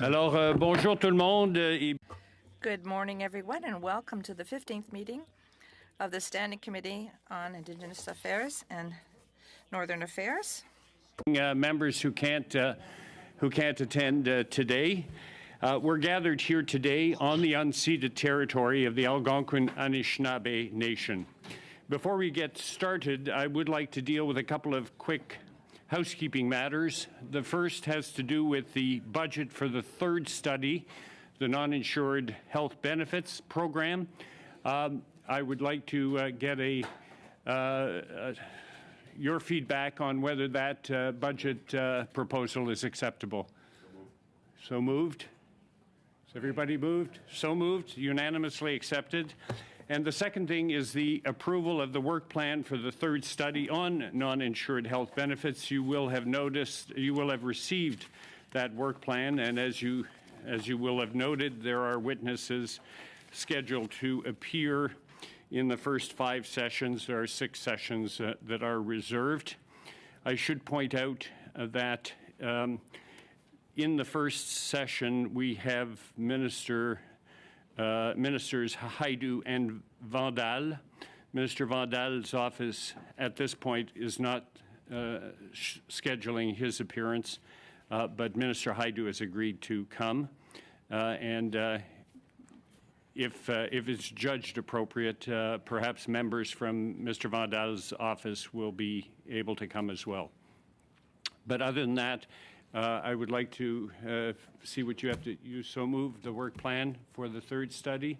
Alors, bonjour tout le monde. Good morning, everyone, and welcome to the 15th meeting of the Standing Committee on Indigenous Affairs and Northern Affairs. Members who can't attend today. We're gathered here today on the unceded territory of the Algonquin Anishinaabe Nation. Before we get started, I would like to deal with a couple of quick housekeeping matters. The first has to do with the budget for the third study, the non-insured health benefits program. I would like to get your feedback on whether that budget proposal is acceptable. So moved. Has everybody moved? So moved, unanimously accepted. And the second thing is the approval of the work plan for the third study on non-insured health benefits. You will have received that work plan, and as you will have noted, there are witnesses scheduled to appear in the first 5 sessions. There are 6 sessions that are reserved. I should point out that in the first session, we have Ministers Hajdu and Vandal. Minister Vandal's office at this point is not scheduling his appearance, but Minister Hajdu has agreed to come. If it's judged appropriate, perhaps members from Mr. Vandal's office will be able to come as well. But other than that, I would like to see what you have to. You so move the work plan for the third study.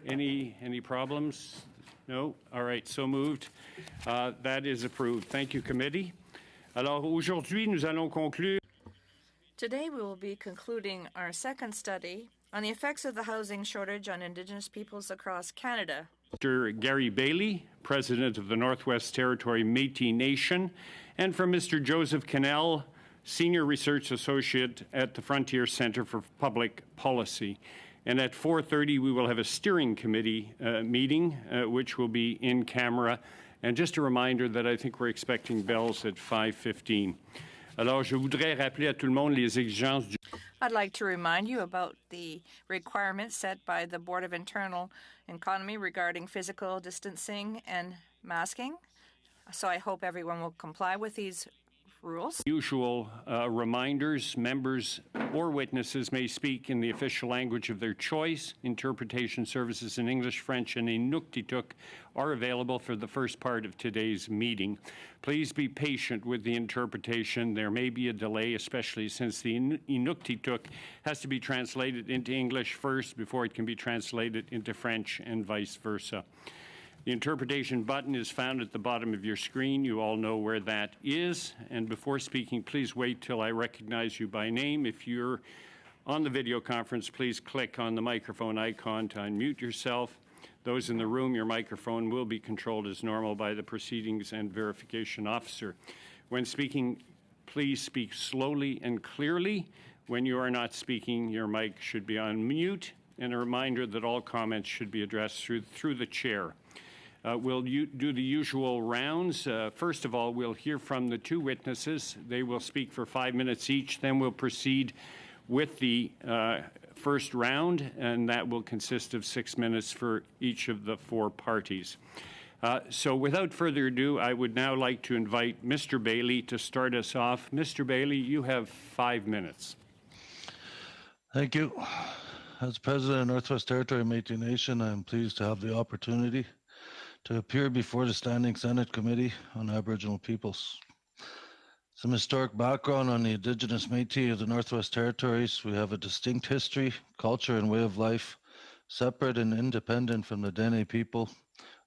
Any problems? No? All right, so moved. That is approved. Thank you, committee. Alors aujourd'hui, nous allons conclure. Today we will be concluding our second study on the effects of the housing shortage on Indigenous peoples across Canada. Mr. Gary Bailey, President of the Northwest Territory Métis Nation, and from Mr. Joseph Cannell, Senior Research Associate at the Frontier Center for Public Policy. And at 4:30, we will have a steering committee meeting, which will be in camera. And just a reminder that I think we're expecting bells at 5:15. Alors, je voudrais rappeler à tout le monde les exigences du... I'd like to remind you about the requirements set by the Board of Internal Economy regarding physical distancing and masking. So I hope everyone will comply with these rules. Usual reminders, members or witnesses may speak in the official language of their choice. Interpretation services in English, French, and Inuktitut are available for the first part of today's meeting. Please be patient with the interpretation. There may be a delay, especially since the Inuktitut has to be translated into English first before it can be translated into French and vice versa. The interpretation button is found at the bottom of your screen. You all know where that is. And before speaking, please wait till I recognize you by name. If you're on the video conference, please click on the microphone icon to unmute yourself. Those in the room, your microphone will be controlled as normal by the Proceedings and Verification Officer. When speaking, please speak slowly and clearly. When you are not speaking, your mic should be on mute. And a reminder that all comments should be addressed through the chair. We'll do the usual rounds. First of all, we'll hear from the 2 witnesses. They will speak for 5 minutes each. Then we'll proceed with the first round, and that will consist of 6 minutes for each of the 4 parties. So without further ado, I would now like to invite Mr. Bailey to start us off. Mr. Bailey, you have 5 minutes. Thank you. As President of Northwest Territory Métis Nation, I am pleased to have the opportunity to appear before the Standing Senate Committee on Aboriginal Peoples. Some historic background on the Indigenous Métis of the Northwest Territories. We have a distinct history, culture, and way of life, separate and independent from the Dene people,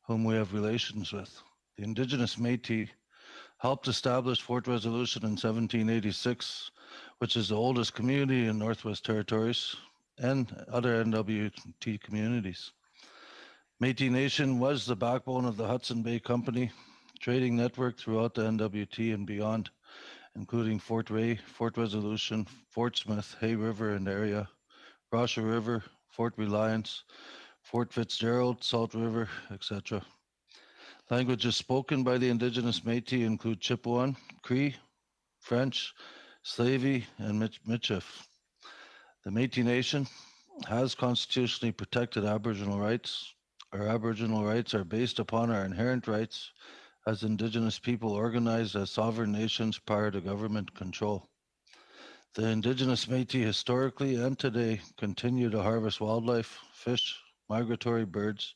whom we have relations with. The Indigenous Métis helped establish Fort Resolution in 1786, which is the oldest community in Northwest Territories, and other NWT communities. Métis Nation was the backbone of the Hudson Bay Company trading network throughout the NWT and beyond, including Fort Ray, Fort Resolution, Fort Smith, Hay River and area, Rosha River, Fort Reliance, Fort Fitzgerald, Salt River, etc. Languages spoken by the Indigenous Métis include Chipewyan, Cree, French, Slavey, and Michif. The Métis Nation has constitutionally protected Aboriginal rights. Our Aboriginal rights are based upon our inherent rights as Indigenous people organized as sovereign nations prior to government control. The Indigenous Métis historically and today continue to harvest wildlife, fish, migratory birds,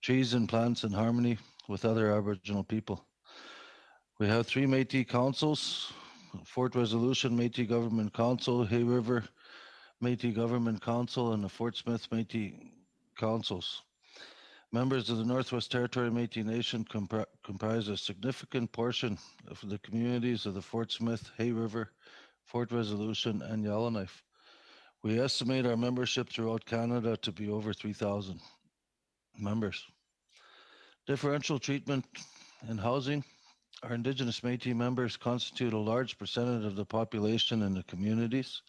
trees and plants in harmony with other Aboriginal people. We have 3 Métis councils: Fort Resolution Métis Government Council, Hay River Métis Government Council, and the Fort Smith Métis councils. Members of the Northwest Territory Métis Nation comprise a significant portion of the communities of the Fort Smith, Hay River, Fort Resolution, and Yellowknife. We estimate our membership throughout Canada to be over 3,000 members. Differential treatment in housing. Our Indigenous Métis members constitute a large percentage of the population in the communities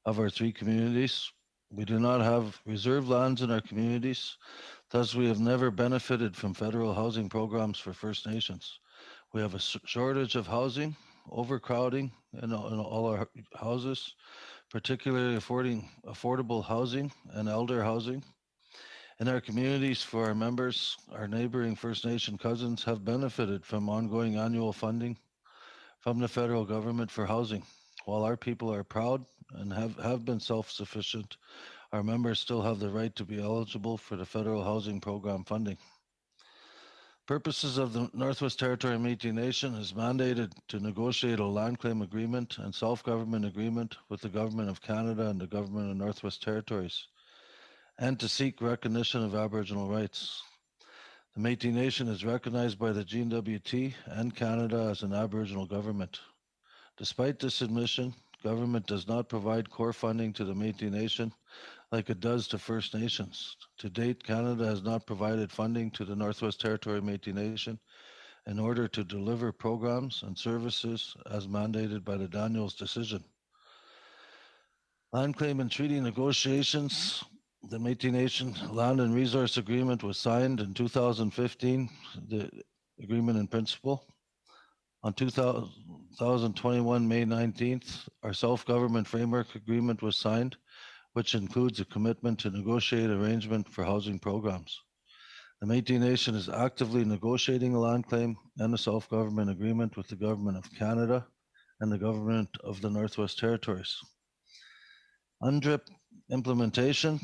of our 3 communities. We do not have reserved lands in our communities, thus we have never benefited from federal housing programs for First Nations. We have a shortage of housing, overcrowding in all our houses, particularly affordable housing and elder housing. In our communities, for our members, our neighboring First Nation cousins have benefited from ongoing annual funding from the federal government for housing. While our people are proud and have been self-sufficient, our members still have the right to be eligible for the federal housing program funding. Purposes of the Northwest Territory Métis Nation is mandated to negotiate a land claim agreement and self-government agreement with the Government of Canada and the Government of Northwest Territories, and to seek recognition of Aboriginal rights. The Métis Nation is recognized by the GNWT and Canada as an Aboriginal government. Despite this admission, government does not provide core funding to the Métis Nation like it does to First Nations. To date, Canada has not provided funding to the Northwest Territory Métis Nation in order to deliver programs and services as mandated by the Daniels decision. Land claim and treaty negotiations. The Métis Nation Land and Resource Agreement was signed in 2015, the agreement in principle. On 2021, May 19th, our Self-Government Framework Agreement was signed, which includes a commitment to negotiate arrangement for housing programs. The Métis Nation is actively negotiating a land claim and a self-government agreement with the Government of Canada and the Government of the Northwest Territories. UNDRIP implementation.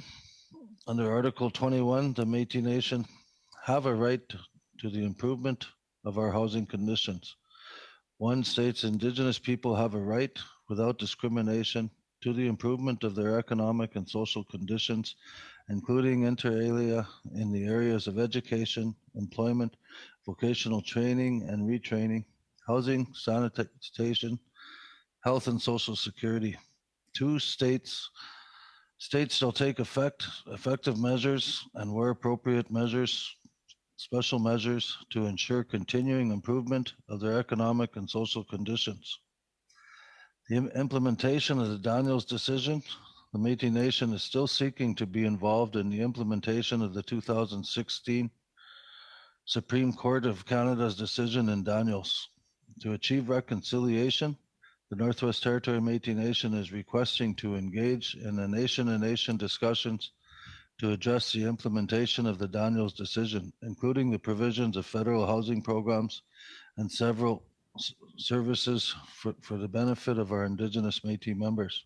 Under Article 21, the Métis Nation have a right to the improvement of our housing conditions. 1 states Indigenous people have a right, without discrimination, to the improvement of their economic and social conditions, including inter alia in the areas of education, employment, vocational training and retraining, housing, sanitation, health and social security. 2 states shall take effective measures and, where appropriate, special measures to ensure continuing improvement of their economic and social conditions. The implementation of the Daniels decision. The Métis Nation is still seeking to be involved in the implementation of the 2016 Supreme Court of Canada's decision in Daniels. To achieve reconciliation, the Northwest Territory Métis Nation is requesting to engage in the nation-to-nation discussions to address the implementation of the Daniels decision, including the provisions of federal housing programs and several services for the benefit of our Indigenous Métis members.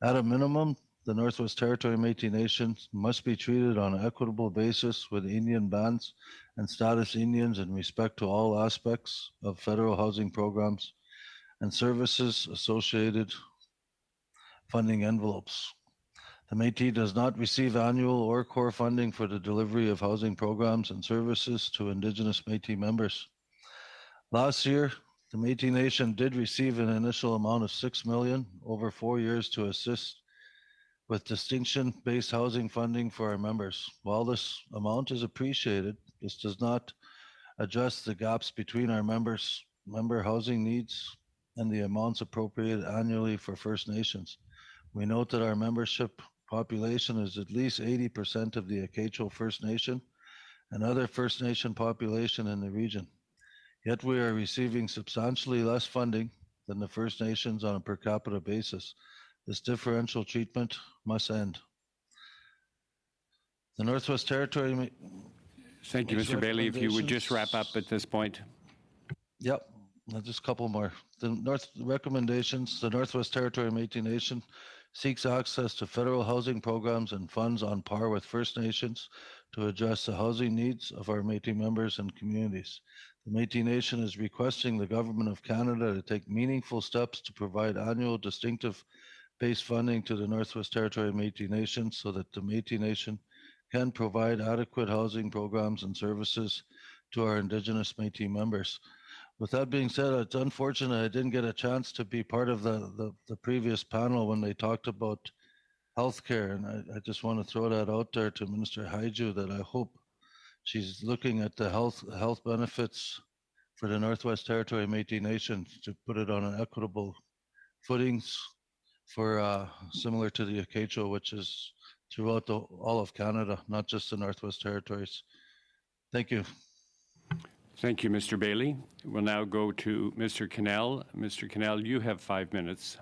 At a minimum, the Northwest Territory Métis Nation must be treated on an equitable basis with Indian bands and status Indians in respect to all aspects of federal housing programs and services associated funding envelopes. The Métis does not receive annual or core funding for the delivery of housing programs and services to Indigenous Métis members. Last year, the Métis Nation did receive an initial amount of $6 million over 4 years to assist with distinction-based housing funding for our members. While this amount is appreciated, this does not address the gaps between our member housing needs and the amounts appropriated annually for First Nations. We note that our membership population is at least 80% of the Acacho First Nation and other First Nation population in the region. Yet we are receiving substantially less funding than the First Nations on a per capita basis. This differential treatment must end. The Northwest Territory. Thank you, makes Mr. Bailey. If you would just wrap up recommendations- at this point. Yep, just a couple more. The Northwest Territory Métis Nation seeks access to federal housing programs and funds on par with First Nations to address the housing needs of our Métis members and communities. The Métis Nation is requesting the Government of Canada to take meaningful steps to provide annual distinctive based funding to the Northwest Territory Métis Nation so that the Métis Nation can provide adequate housing programs and services to our Indigenous Métis members. With that being said, it's unfortunate I didn't get a chance to be part of the previous panel when they talked about healthcare, and I just want to throw that out there to Minister Haiju that I hope she's looking at the health benefits for the Northwest Territory Métis Nation to put it on an equitable footings for similar to the ACACHO, which is throughout all of Canada, not just the Northwest Territories. Thank you. Thank you, Mr. Bailey. We'll now go to Mr. Cannell. Mr. Cannell, you have 5 minutes.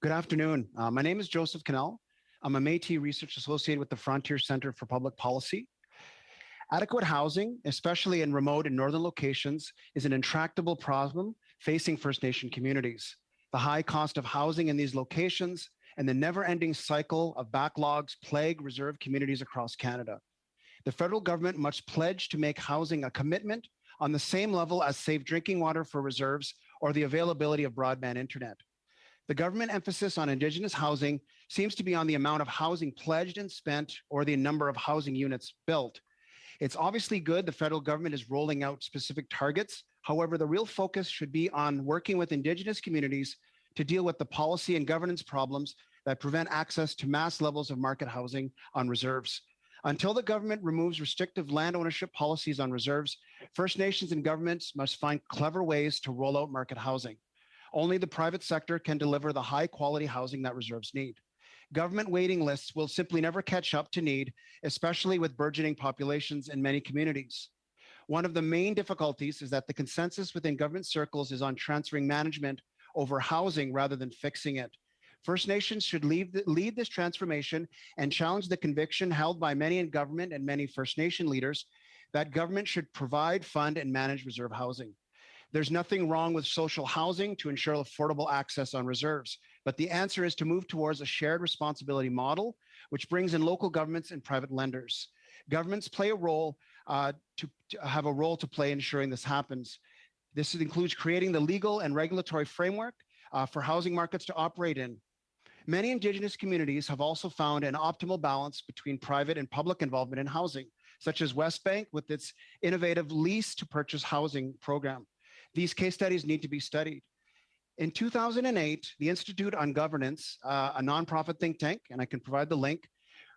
Good afternoon. My name is Joseph Cannell. I'm a Métis research associate with the Frontier Center for Public Policy. Adequate housing, especially in remote and northern locations, is an intractable problem facing First Nation communities. The high cost of housing in these locations and the never-ending cycle of backlogs plague reserve communities across Canada. The federal government must pledge to make housing a commitment on the same level as safe drinking water for reserves or the availability of broadband internet. The government emphasis on Indigenous housing seems to be on the amount of housing pledged and spent or the number of housing units built. It's obviously good the federal government is rolling out specific targets. However, the real focus should be on working with Indigenous communities to deal with the policy and governance problems that prevent access to mass levels of market housing on reserves. Until the government removes restrictive land ownership policies on reserves, First Nations and governments must find clever ways to roll out market housing. Only the private sector can deliver the high quality housing that reserves need. Government waiting lists will simply never catch up to need, especially with burgeoning populations in many communities. One of the main difficulties is that the consensus within government circles is on transferring management over housing rather than fixing it. First Nations should lead this transformation and challenge the conviction held by many in government and many First Nation leaders that government should provide, fund, and manage reserve housing. There's nothing wrong with social housing to ensure affordable access on reserves, but the answer is to move towards a shared responsibility model, which brings in local governments and private lenders. Governments play a role to have a role to play ensuring this happens. This includes creating the legal and regulatory framework for housing markets to operate in. Many Indigenous communities have also found an optimal balance between private and public involvement in housing, such as Westbank with its innovative lease to purchase housing program. These case studies need to be studied. In 2008, the Institute on Governance, a nonprofit think tank, and I can provide the link,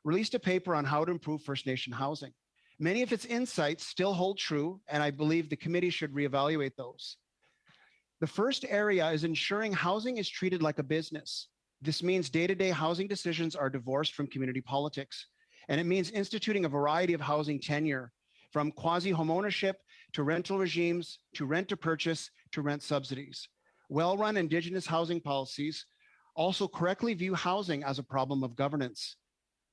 released a paper on how to improve First Nation housing. Many of its insights still hold true, and I believe the committee should reevaluate those. The first area is ensuring housing is treated like a business. This means day-to-day housing decisions are divorced from community politics, and it means instituting a variety of housing tenure, from quasi-homeownership to rental regimes, to rent to purchase, to rent subsidies. Well-run Indigenous housing policies also correctly view housing as a problem of governance.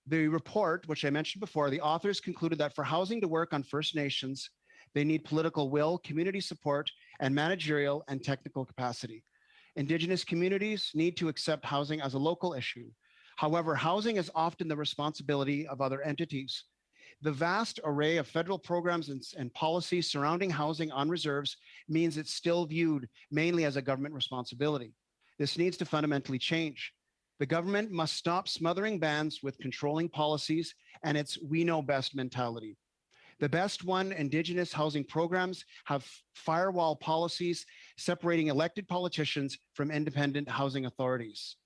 The report, which I mentioned before, the authors concluded that for housing to work on First Nations, they need political will, community support, and managerial and technical capacity. Indigenous communities need to accept housing as a local issue. However, housing is often the responsibility of other entities. The vast array of federal programs and policies surrounding housing on reserves means it's still viewed mainly as a government responsibility. This needs to fundamentally change. The government must stop smothering bans with controlling policies and its we know best mentality. The best won Indigenous housing programs have firewall policies separating elected politicians from independent housing authorities.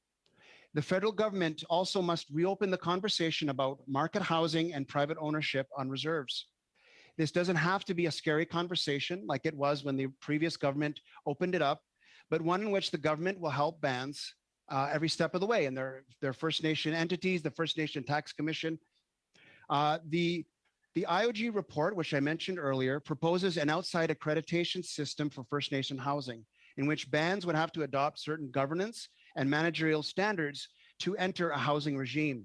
The federal government also must reopen the conversation about market housing and private ownership on reserves. This doesn't have to be a scary conversation like it was when the previous government opened it up, but one in which the government will help bands every step of the way. And their First Nation entities, the First Nation Tax Commission, the The IOG report, which I mentioned earlier, proposes an outside accreditation system for First Nation housing, in which bands would have to adopt certain governance and managerial standards to enter a housing regime.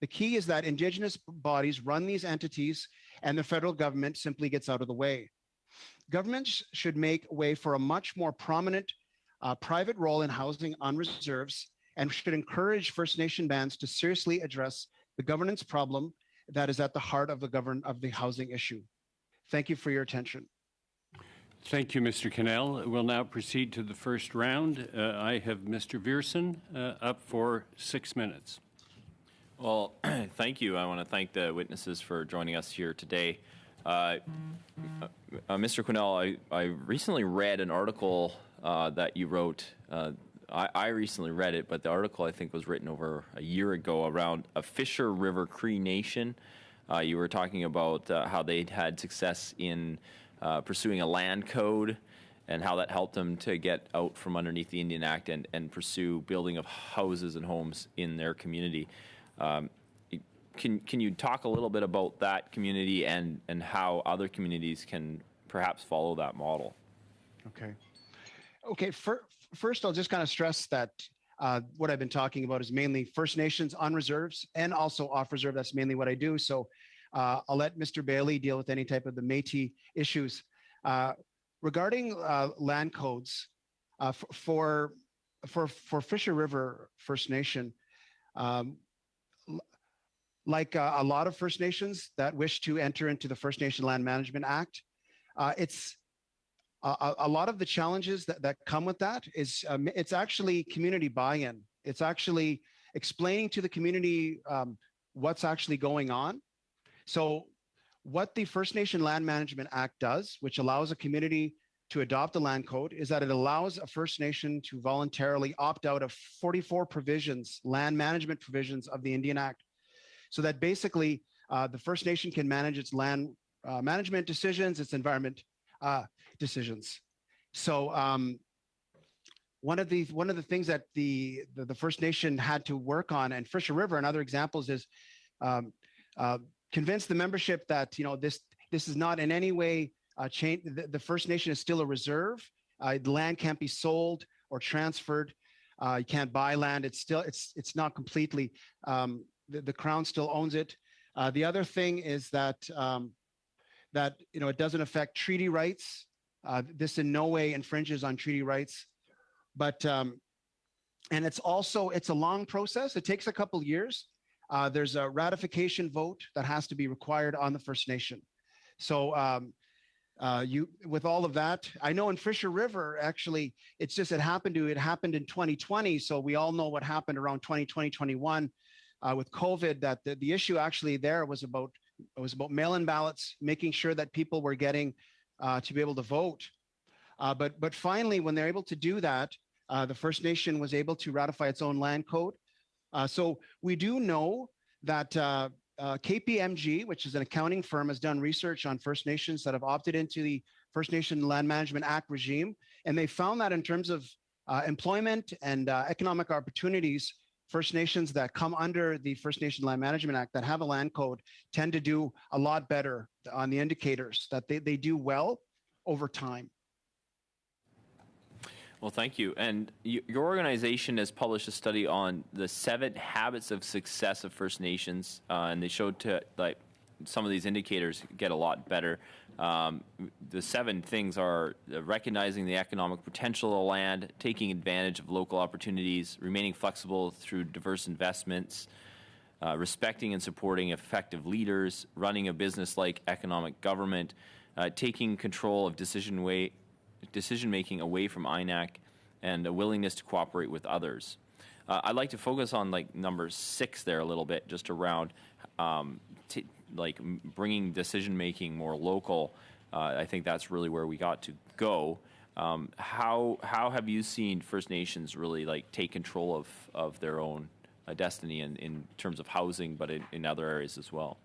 The key is that Indigenous bodies run these entities and the federal government simply gets out of the way. Governments should make way for a much more prominent private role in housing on reserves and should encourage First Nation bands to seriously address the governance problem that is at the heart of the housing issue. Thank you for your attention. Thank you, Mr. Cannell. We'll now proceed to the first round. I have Mr. Viersen up for 6 minutes. Well, thank you. I want to thank the witnesses for joining us here today. Mr. Quinnell, I recently read an article that you wrote. I recently read it, but the article I think was written over a year ago around a Fisher River Cree Nation. You were talking about how they'd had success in pursuing a land code and how that helped them to get out from underneath the Indian Act and pursue building of houses and homes in their community. Can you talk a little bit about that community and how other communities can perhaps follow that model? Okay. First, I'll just kind of stress that what I've been talking about is mainly First Nations on reserves and also off reserve. That's mainly what I do. So I'll let Mr. Bailey deal with any type of the Métis issues. Regarding land codes for Fisher River First Nation, like a lot of First Nations that wish to enter into the First Nation Land Management Act, it's a lot of the challenges that come with that is it's actually community buy-in. It's actually explaining to the community what's actually going on. So what the First Nation Land Management Act does, which allows a community to adopt a land code, is that it allows a First Nation to voluntarily opt out of 44 provisions, land management provisions of the Indian Act. So that basically the First Nation can manage its land management decisions, its environment decisions. So one of the things that the First Nation had to work on, and Fisher River and other examples, is convince the membership that this is not in any way change. The First Nation is still a reserve. The land can't be sold or transferred. You can't buy land. It's not completely. The Crown still owns it. The other thing is that it doesn't affect treaty rights. This in no way infringes on treaty rights, but and it's a long process. It takes a couple years. There's a ratification vote that has to be required on the First Nation. So with all of that, I know in Fisher River, actually, it happened in 2020. So we all know what happened around 2020, 21 with COVID, that the issue actually there was about mail-in ballots, making sure that people were getting to be able to vote. But finally, when they're able to do that, the First Nation was able to ratify its own land code. So we do know that KPMG, which is an accounting firm, has done research on First Nations that have opted into the First Nation Land Management Act regime. And they found that in terms of employment and economic opportunities, First Nations that come under the First Nation Land Management Act that have a land code tend to do a lot better on the indicators, that they do well over time. Well, thank you. And your organization has published a study on the 7 habits of success of First Nations, and they showed some of these indicators get a lot better. The 7 things are recognizing the economic potential of the land, taking advantage of local opportunities, remaining flexible through diverse investments, respecting and supporting effective leaders, running a business like economic government, taking control of decision-making away from INAC, and a willingness to cooperate with others. I'd like to focus on number 6 there a little bit, just around bringing decision-making more local. I think that's really where we got to go. How have you seen First Nations really take control of their own destiny in terms of housing, but in other areas as well?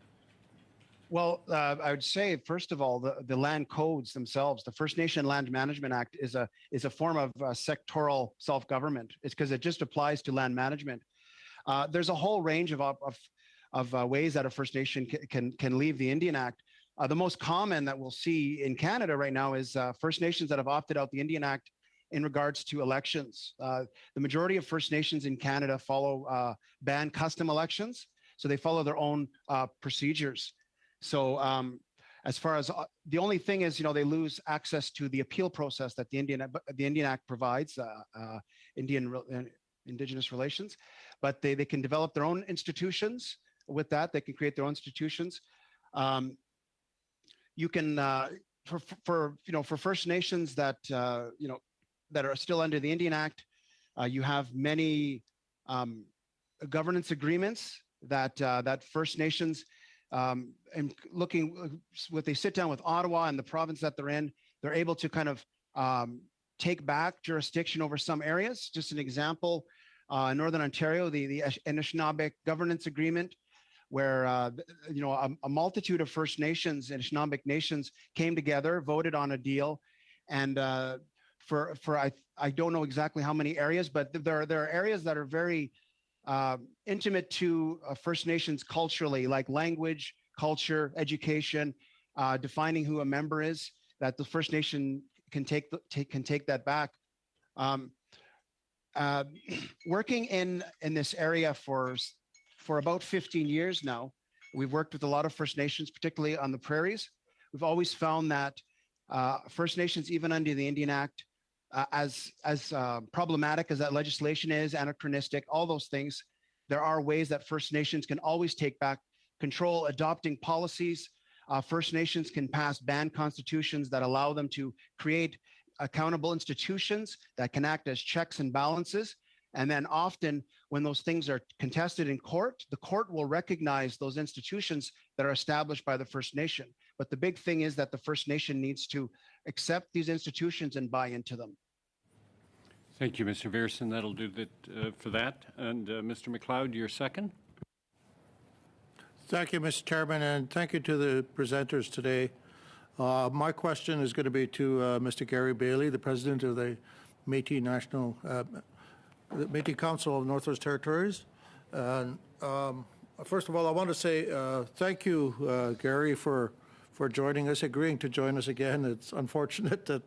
Well, I would say, first of all, the land codes themselves, the First Nation Land Management Act is a form of sectoral self-government. It's because it just applies to land management. There's a whole range of ways that a First Nation can leave the Indian Act. The most common that we'll see in Canada right now is First Nations that have opted out the Indian Act in regards to elections. The majority of First Nations in Canada follow banned custom elections, so they follow their own procedures. So as far as the only thing is, they lose access to the appeal process that the Indian Act provides, Indigenous relations, but they can develop their own institutions. With that, they can create their own institutions. You can for First Nations that that are still under the Indian Act, you have many governance agreements that First Nations and looking what they sit down with Ottawa and the province that they're in, they're able to kind of take back jurisdiction over some areas. Just an example, in Northern Ontario, the Anishinaabe Governance Agreement, where a multitude of First Nations and Anishinaabe nations came together, voted on a deal, and for I don't know exactly how many areas, but there are areas that are very intimate to First Nations culturally, like language, culture, education, defining who a member is, that the First Nation can take that back. Working in this area for about 15 years now, we've worked with a lot of First Nations, particularly on the prairies. We've always found that First Nations, even under the Indian Act, as problematic as that legislation is, anachronistic, all those things, there are ways that First Nations can always take back control, adopting policies. First Nations can pass banned constitutions that allow them to create accountable institutions that can act as checks and balances. And then often when those things are contested in court, the court will recognize those institutions that are established by the First Nation. But the big thing is that the First Nation needs to accept these institutions and buy into them. Thank you, Mr. Verson. That'll do that for that. And Mr. McLeod, your second. Thank you, Mr. Chairman, and thank you to the presenters today. My question is going to be to Mr. Gary Bailey, the president of the Métis the Métis Council of Northwest Territories. First of all, I want to say thank you, Gary, for joining us, agreeing to join us again. It's unfortunate that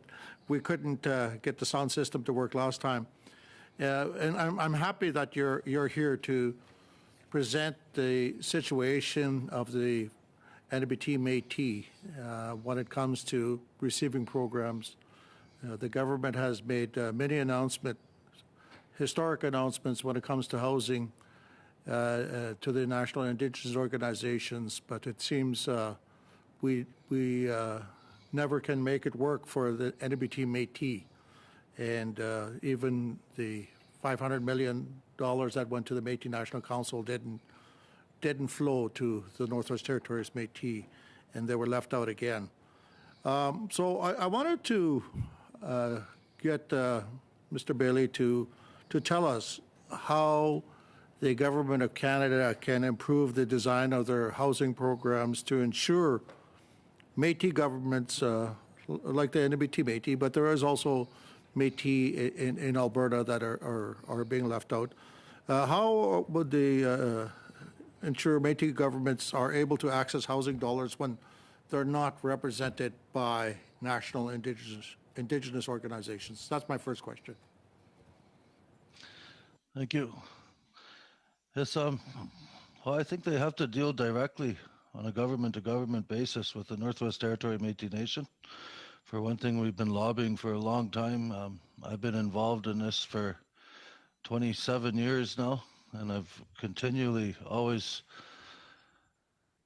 we couldn't get the sound system to work last time. And I'm happy that you're here to present the situation of the NBT Métis when it comes to receiving programs. The government has made many historic announcements when it comes to housing to the national Indigenous organizations, but it seems we never can make it work for the NBT Métis. And even the $500 million that went to the Métis National Council didn't flow to the Northwest Territories Métis, and they were left out again. So I wanted to get Mr. Bailey to tell us how the Government of Canada can improve the design of their housing programs to ensure Métis governments, like the NBT Métis, but there is also Métis in Alberta that are being left out. How would they ensure Métis governments are able to access housing dollars when they're not represented by national Indigenous organizations? That's my first question. Thank you. Yes, well, I think they have to deal directly on a government-to-government basis with the Northwest Territory Métis Nation. For one thing, we've been lobbying for a long time. I've been involved in this for 27 years now, and I've continually always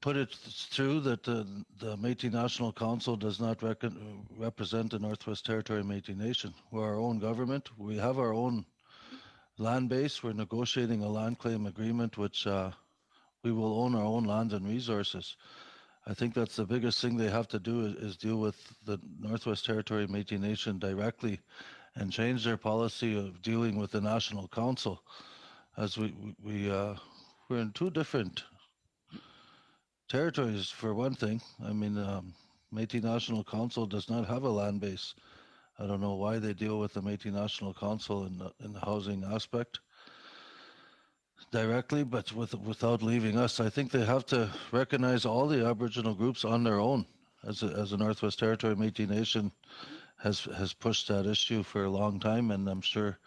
put it through that the Métis National Council does not represent the Northwest Territory Métis Nation. We're our own government. We have our own land base. We're negotiating a land claim agreement, which we will own our own land and resources. I think that's the biggest thing they have to do is deal with the Northwest Territory Métis Nation directly and change their policy of dealing with the National Council, as we're in two different territories. For one thing, I mean, Métis National Council does not have a land base. I don't know why they deal with the Métis National Council in the housing aspect. directly, but without leaving us. I think they have to recognize all the Aboriginal groups on their own. As a Northwest Territory Métis Nation has pushed that issue for a long time, and I'm sure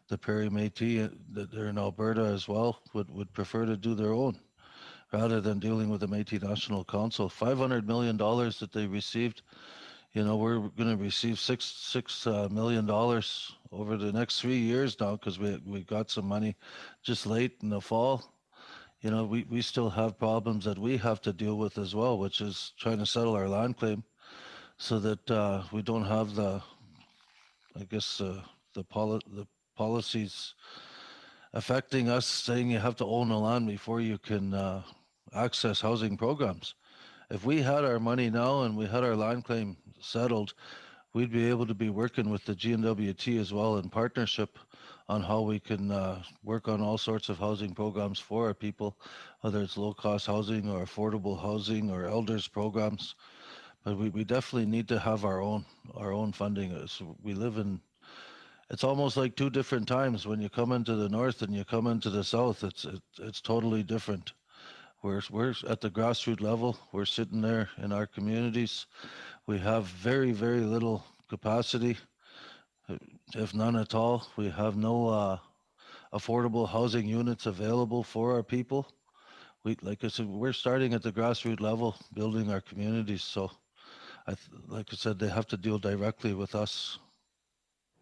the Prairie Métis that they're in Alberta as well would prefer to do their own rather than dealing with the Métis National Council. $500 million that they received, you know, we're going to receive $6 million over the next 3 years now because we got some money just late in the fall. You know, we still have problems that we have to deal with as well, which is trying to settle our land claim so that we don't have the policies affecting us saying you have to own the land before you can access housing programs. If we had our money now and we had our land claim settled, we'd be able to be working with the GNWT as well in partnership on how we can work on all sorts of housing programs for our people, whether it's low-cost housing or affordable housing or elders programs. But we definitely need to have our own funding. So we live in, it's almost like two different times. When you come into the north and you come into the south, it's totally different. We're at the grassroots level. We're sitting there in our communities. We have very, very little capacity, if none at all. We have no affordable housing units available for our people. Like I said, we're starting at the grassroots level, building our communities. So, like I said, they have to deal directly with us.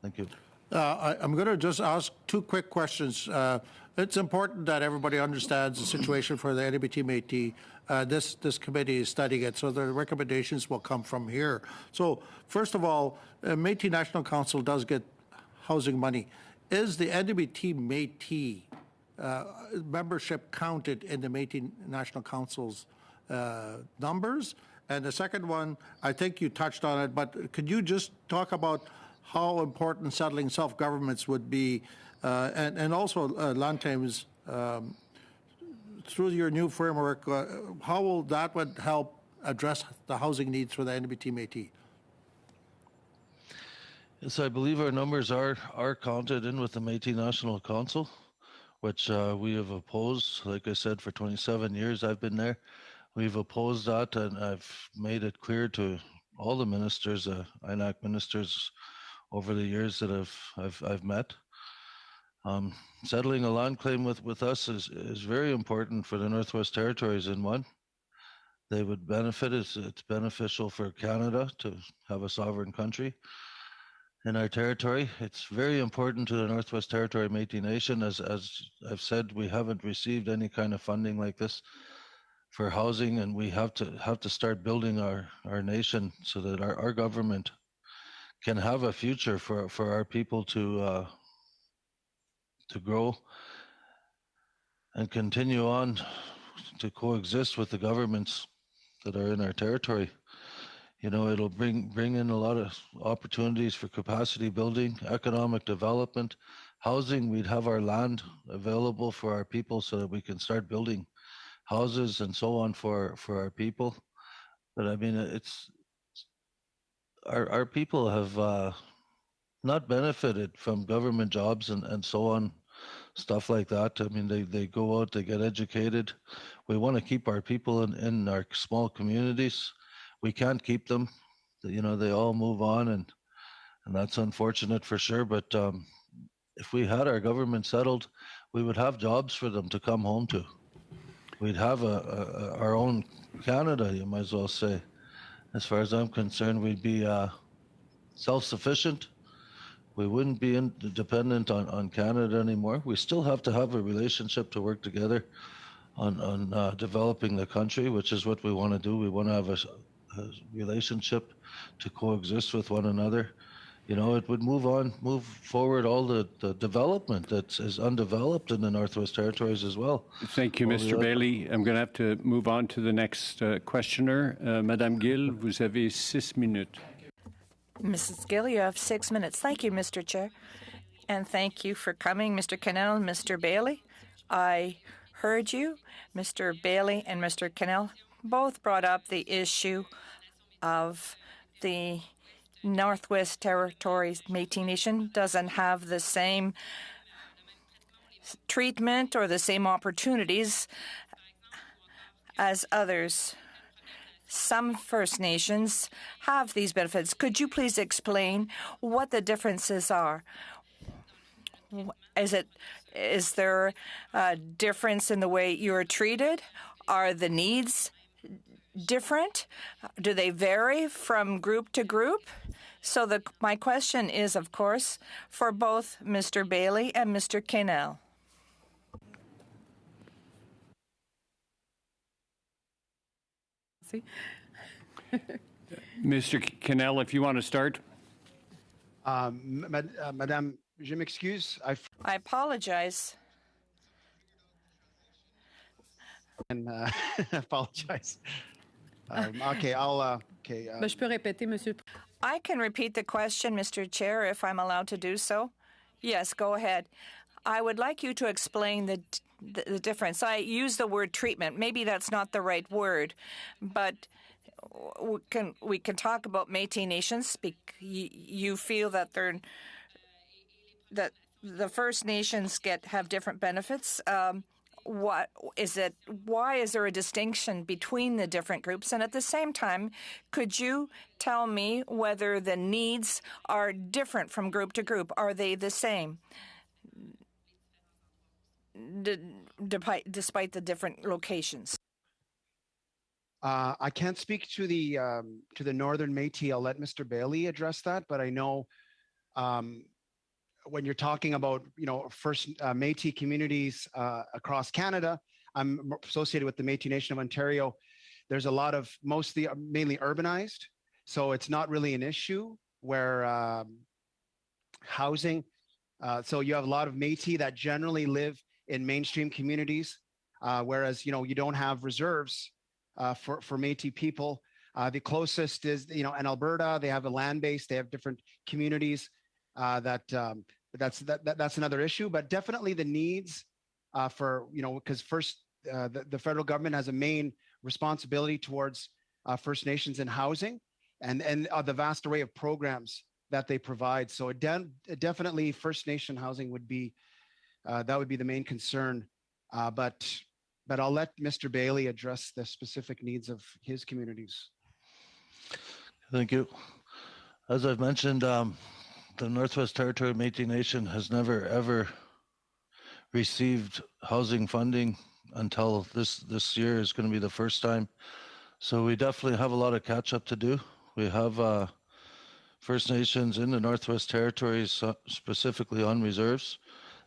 Thank you. I'm going to just ask two quick questions. It's important that everybody understands the situation for the NDBT Métis. This committee is studying it, so the recommendations will come from here. So first of all, Métis National Council does get housing money. Is the NDBT Métis membership counted in the Métis National Council's numbers? And the second one, I think you touched on it, but could you just talk about how important settling self-governments would be, and also land claims through your new framework, how will that would help address the housing needs for the NDBT Métis? Yes, I believe our numbers are counted in with the Métis National Council, which we have opposed. Like I said, for 27 years I've been there. We've opposed that, and I've made it clear to all the ministers, INAC ministers, over the years that I've met. Settling a land claim with us is very important for the Northwest Territories. In one, they would benefit. It's beneficial for Canada to have a sovereign country in our territory. It's very important to the Northwest Territory Métis Nation. As I've said, we haven't received any kind of funding like this for housing, and we have to start building our nation so that our government can have a future for our people to grow and continue on to coexist with the governments that are in our territory. You know, it'll bring in a lot of opportunities for capacity building, economic development, housing. We'd have our land available for our people so that we can start building houses and so on for our people. But I mean, it's our people have not benefited from government jobs and so on, stuff like that. I mean, they go out, they get educated. We want to keep our people in our small communities. We can't keep them. You know, they all move on, and that's unfortunate for sure. But if we had our government settled, we would have jobs for them to come home to. We'd have our own Canada, you might as well say. As far as I'm concerned, we'd be self-sufficient. We wouldn't be dependent on Canada anymore. We still have to have a relationship to work together on developing the country, which is what we want to do. We want to have a relationship to coexist with one another. You know, it would move forward all the development that is undeveloped in the Northwest Territories as well. Thank you, Mr. Bailey. I'm going to have to move on to the next questioner. Madame Gill, vous avez 6 minutes. Mrs. Gill, you have 6 minutes. Thank you, Mr. Chair. And thank you for coming, Mr. Cannell and Mr. Bailey. I heard you. Mr. Bailey and Mr. Cannell both brought up the issue of the Northwest Territories Métis Nation doesn't have the same treatment or the same opportunities as others. Some First Nations have these benefits. Could you please explain what the differences are? Is there a difference in the way you're treated? Are the needs different? Do they vary from group to group? So my question is, of course, for both Mr. Bailey and Mr. Kennell. Mr. Kennell, if you want to start. Madame, je m'excuse. I apologize. Apologize. Okay, I'll. Okay. Je peux répéter, Monsieur. I can repeat the question, Mr. Chair, if I'm allowed to do so. Yes, go ahead. I would like you to explain the difference. I use the word treatment. Maybe that's not the right word, but we can talk about Métis Nations. You feel that that the First Nations have different benefits. What is it? Why is there a distinction between the different groups? And at the same time, could you tell me whether the needs are different from group to group? Are they the same, despite the different locations? I can't speak to the Northern Métis. I'll let Mr. Bailey address that. But I know when you're talking about First Métis communities across Canada, I'm associated with the Métis Nation of Ontario. There's a lot of mainly urbanized, so it's not really an issue where housing. So you have a lot of Métis that generally live in mainstream communities, whereas you don't have reserves for Métis people. The closest is in Alberta. They have a land base. They have different communities. That's another issue, but definitely the needs for because first the federal government has a main responsibility towards First Nations in housing and the vast array of programs that they provide. So definitely First Nation housing would be that would be the main concern, but I'll let Mr. Bailey address the specific needs of his communities. Thank you. As I've mentioned, the Northwest Territory Métis Nation has never ever received housing funding until this year is going to be the first time. So we definitely have a lot of catch up to do. We have First Nations in the Northwest Territories, specifically on reserves,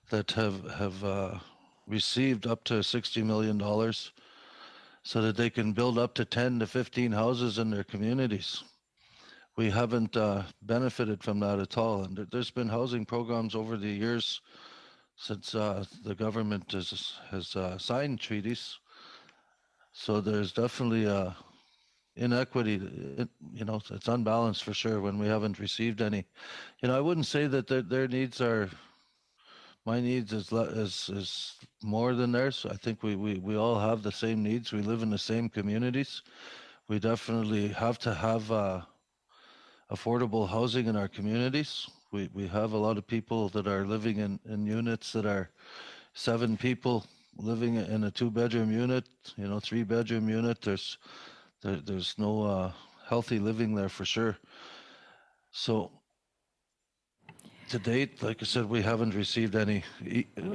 that have received up to $60 million so that they can build up to 10 to 15 houses in their communities. We haven't benefited from that at all. And there's been housing programs over the years since the government has signed treaties. So there's definitely inequity. It's unbalanced for sure when we haven't received any. I wouldn't say that their needs are, my needs is more than theirs. I think we all have the same needs. We live in the same communities. We definitely have to have affordable housing in our communities. We have a lot of people that are living in units that are 7 people living in a 2-bedroom unit, 3-bedroom unit. There's no healthy living there for sure. So to date, like I said, we haven't received any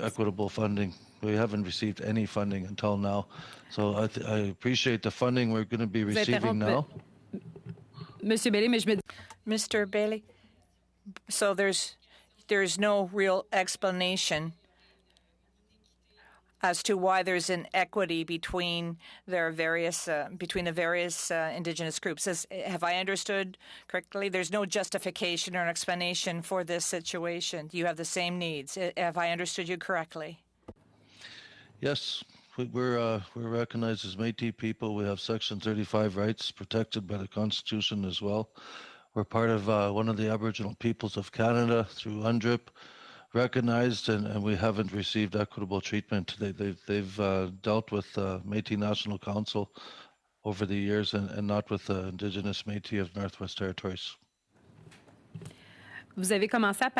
equitable funding. We haven't received any funding until now. So I appreciate the funding we're going to be receiving now. Monsieur Bailey, mais je me Mr. Bailey, so there's no real explanation as to why there's an equity between the various Indigenous groups. Have I understood correctly? There's no justification or an explanation for this situation. You have the same needs. Have I understood you correctly? Yes, we're recognized as Métis people. We have Section 35 rights protected by the Constitution as well. We're part of one of the Aboriginal peoples of Canada through UNDRIP, recognized, and we haven't received equitable treatment. They've dealt with Métis National Council over the years and not with the Indigenous Métis of Northwest Territories. Vous avez commencé à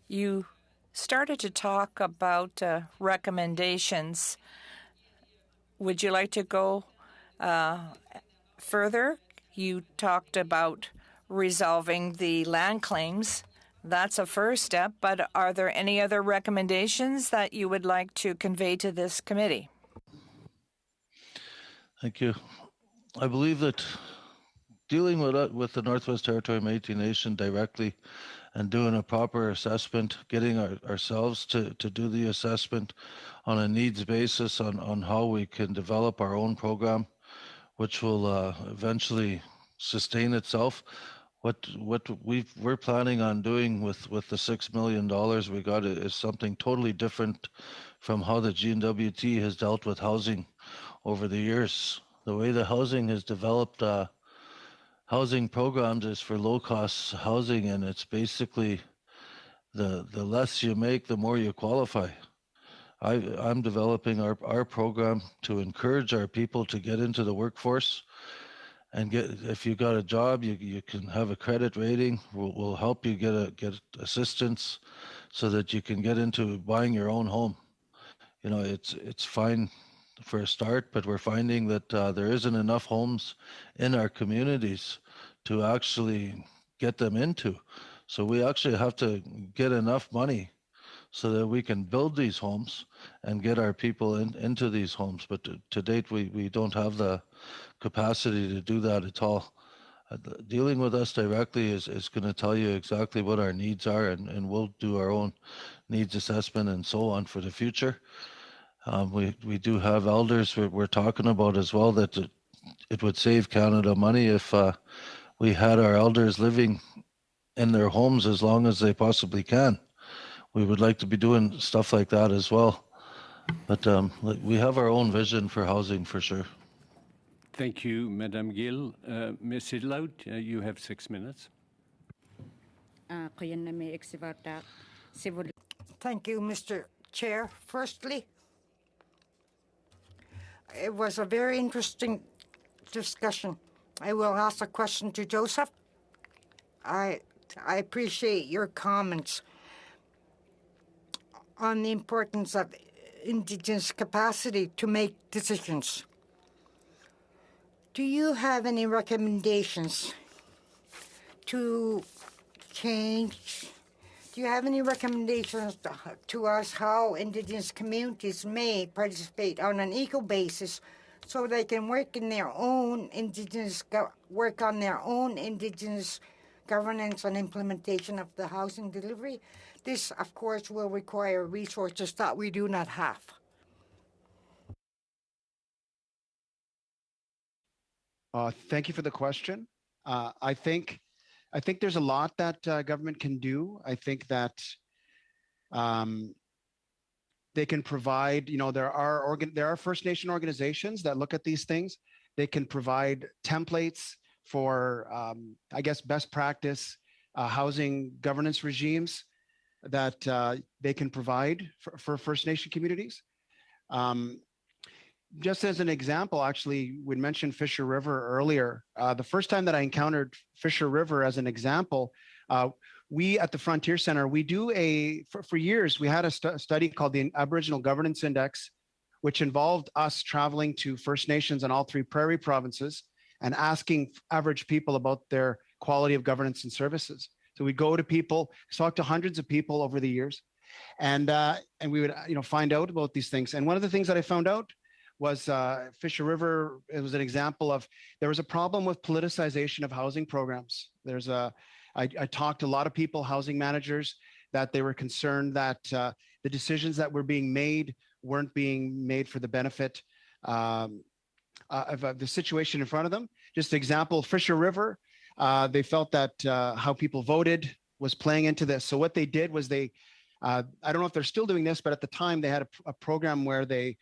You started to talk about recommendations. Would you like to go further? You talked about resolving the land claims. That's a first step, but are there any other recommendations that you would like to convey to this committee? Thank you. I believe that dealing with the Northwest Territory Métis Nation directly and doing a proper assessment, getting ourselves to do the assessment on a needs basis on how we can develop our own program, which will eventually sustain itself. What we're planning on doing with the $6 million we got is something totally different from how the GNWT has dealt with housing over the years. The way the housing has developed housing programs is for low cost housing, and it's basically the less you make, the more you qualify. I'm developing our program to encourage our people to get into the workforce and if you got a job, you can have a credit rating. We'll help you get assistance so that you can get into buying your own home. You know, it's fine for a start, but we're finding that there isn't enough homes in our communities to actually get them into. So we actually have to get enough money so that we can build these homes and get our people into these homes. But to date, we don't have the capacity to do that at all. Dealing with us directly is going to tell you exactly what our needs are, and we'll do our own needs assessment and so on for the future. We do have elders we're talking about as well, that it would save Canada money if we had our elders living in their homes as long as they possibly can. We would like to be doing stuff like that as well. But we have our own vision for housing for sure. Thank you, Madame Gill. Ms. Idlout, you have 6 minutes. Thank you, Mr. Chair. Firstly, it was a very interesting discussion. I will ask a question to Joseph. I appreciate your comments on the importance of Indigenous capacity to make decisions. Do you have any recommendations to change? Do you have any recommendations to us how Indigenous communities may participate on an equal basis so they can work on their own Indigenous governance and implementation of the housing delivery? This, of course, will require resources that we do not have. Thank you for the question. I think there's a lot that government can do. I think that they can provide. You know, there are First Nation organizations that look at these things. They can provide templates for, I guess, best practice housing governance regimes that they can provide for First Nation communities. Just as an example, actually, we mentioned Fisher River earlier. The first time that I encountered Fisher River as an example, we at the Frontier Center, we do for years, we had a study called the Aboriginal Governance Index, which involved us traveling to First Nations in all 3 prairie provinces and asking average people about their quality of governance and services. So we go to people, talk to hundreds of people over the years, and we would find out about these things. And one of the things that I found out was Fisher River. It was an example of there was a problem with politicization of housing programs. I talked to a lot of people, housing managers, that they were concerned that the decisions that were being made weren't being made for the benefit of the situation in front of them. Just example, Fisher River, they felt that how people voted was playing into this. So what they did was I don't know if they're still doing this, but at the time they had a program where they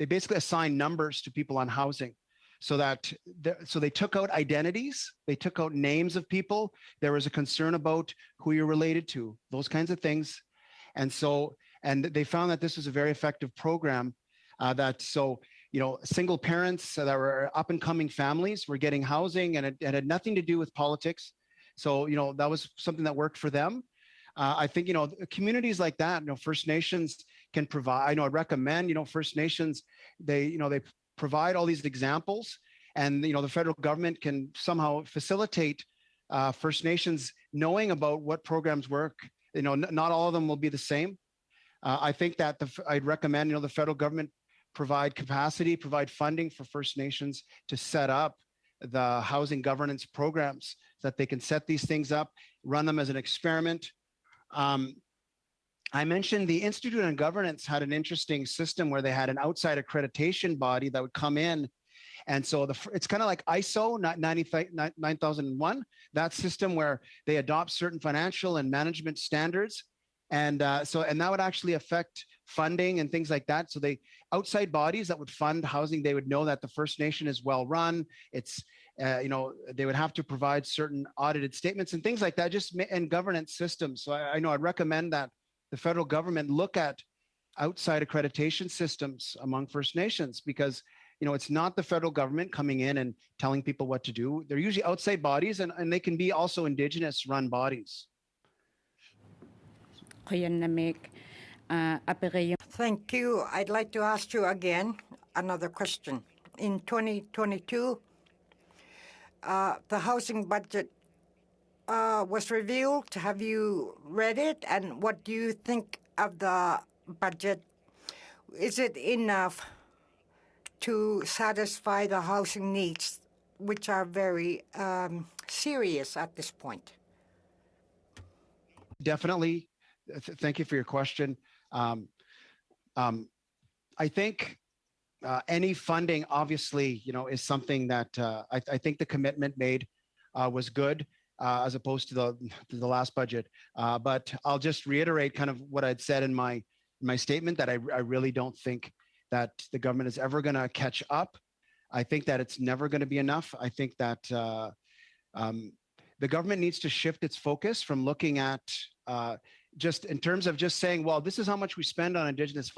basically assigned numbers to people on housing, so they took out identities, they took out names of people. There was a concern about who you're related to, those kinds of things, and they found that this was a very effective program. Single parents that were up and coming families were getting housing, and it had nothing to do with politics. So that was something that worked for them. I think, communities like that, First Nations can provide, I recommend, First Nations, they provide all these examples, and, the federal government can somehow facilitate First Nations knowing about what programs work. Not all of them will be the same. I think that I'd recommend, the federal government provide capacity, provide funding for First Nations to set up the housing governance programs so that they can set these things up, run them as an experiment. I mentioned the Institute on Governance had an interesting system where they had an outside accreditation body that would come in. And so it's kind of like ISO 9001, that system where they adopt certain financial and management standards. And that would actually affect funding and things like that. So outside bodies that would fund housing, they would know that the First Nation is well run. It's, they would have to provide certain audited statements and things like that, and governance systems. So I'd recommend that the federal government look at outside accreditation systems among First Nations, because it's not the federal government coming in and telling people what to do. They're usually outside bodies, and they can be also Indigenous run bodies. Thank you. I'd like to ask you again another question. In 2022, the housing budget was revealed. Have you read it? And what do you think of the budget? Is it enough to satisfy the housing needs, which are very serious at this point? Definitely. Thank you for your question. I think any funding, obviously, is something that I think the commitment made was good, as opposed to the last budget. But I'll just reiterate kind of what I'd said in my statement, that I really don't think that the government is ever going to catch up. I think that it's never going to be enough. I think that the government needs to shift its focus from looking at just in terms of just saying, well, this is how much we spend on Indigenous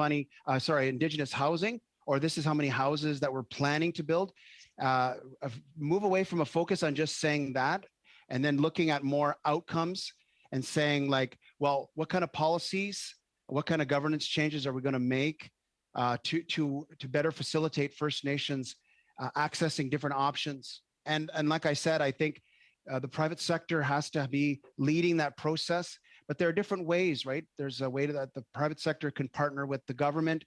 housing, or this is how many houses that we're planning to build. Move away from a focus on just saying that, and then looking at more outcomes and saying, like, well, what kind of policies, what kind of governance changes are we going to make to better facilitate First Nations accessing different options? And like I said, I think the private sector has to be leading that process, but there are different ways, right? There's a way that the private sector can partner with the government.